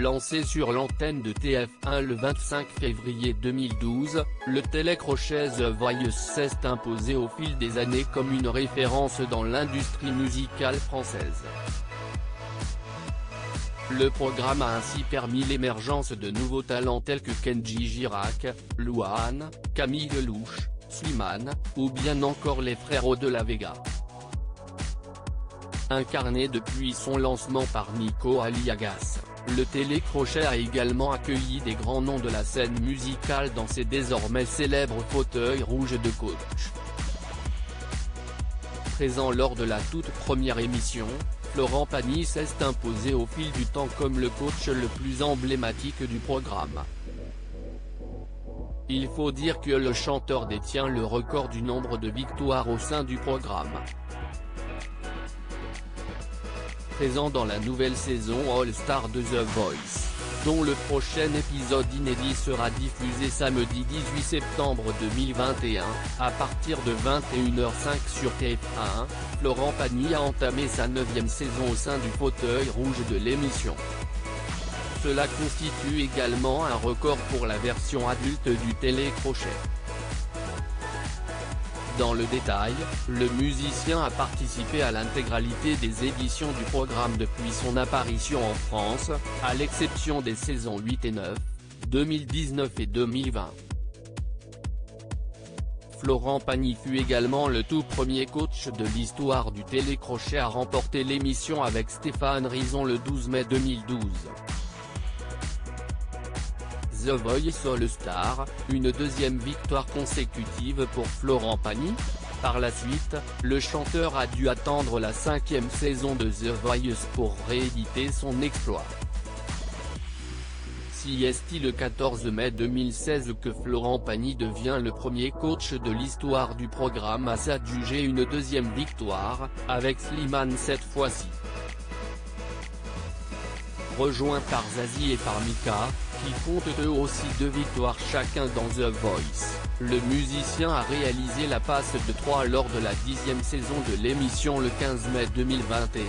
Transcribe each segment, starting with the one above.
Lancé sur l'antenne de TF1 le 25 février 2012, le télécrochet The Voice s'est imposé au fil des années comme une référence dans l'industrie musicale française. Le programme a ainsi permis l'émergence de nouveaux talents tels que Kenji Girac, Louane, Camille Lelouch, Slimane, ou bien encore les Frérots de la Vega. Incarné depuis son lancement par Nico Aliagas, le télécrochet a également accueilli des grands noms de la scène musicale dans ses désormais célèbres fauteuils rouges de coach. Présent lors de la toute première émission, Florent Pagny s'est imposé au fil du temps comme le coach le plus emblématique du programme. Il faut dire que le chanteur détient le record du nombre de victoires au sein du programme. Présent dans la nouvelle saison All-Star de The Voice, dont le prochain épisode inédit sera diffusé samedi 18 septembre 2021, à partir de 21h05 sur TF1, Florent Pagny a entamé sa 9e saison au sein du fauteuil rouge de l'émission. Cela constitue également un record pour la version adulte du télécrochet. Dans le détail, le musicien a participé à l'intégralité des éditions du programme depuis son apparition en France, à l'exception des saisons 8 et 9, 2019 et 2020. Florent Pagny fut également le tout premier coach de l'histoire du télécrochet à remporter l'émission avec Stéphane Rizon le 12 mai 2012. The Voice All-Star, une deuxième victoire consécutive pour Florent Pagny. Par la suite, le chanteur a dû attendre la 5e saison de The Voice pour rééditer son exploit. Si est le 14 mai 2016 que Florent Pagny devient le premier coach de l'histoire du programme à s'adjuger une deuxième victoire, avec Slimane cette fois-ci. Rejoint par Zazie et par Mika, qui comptent eux aussi 2 victoires chacun dans The Voice, le musicien a réalisé la passe de 3 lors de la 10e saison de l'émission le 15 mai 2021.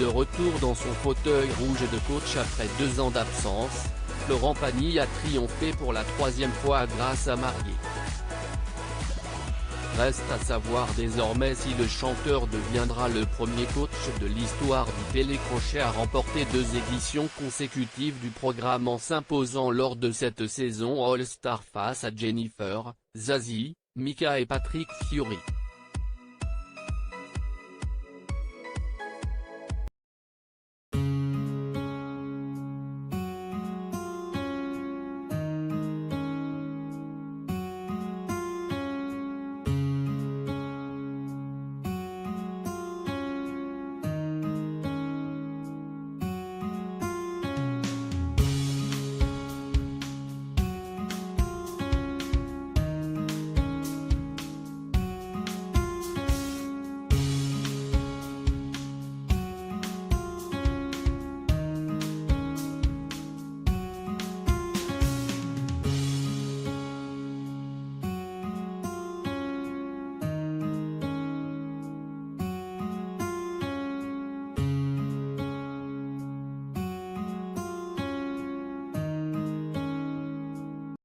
De retour dans son fauteuil rouge de coach après 2 ans d'absence, Florent Pagny a triomphé pour la 3e fois grâce à Marié. Reste à savoir désormais si le chanteur deviendra le premier coach de l'histoire du télécrochet à remporter 2 éditions consécutives du programme en s'imposant lors de cette saison All-Star face à Jennifer, Zazie, Mika et Patrick Fiori.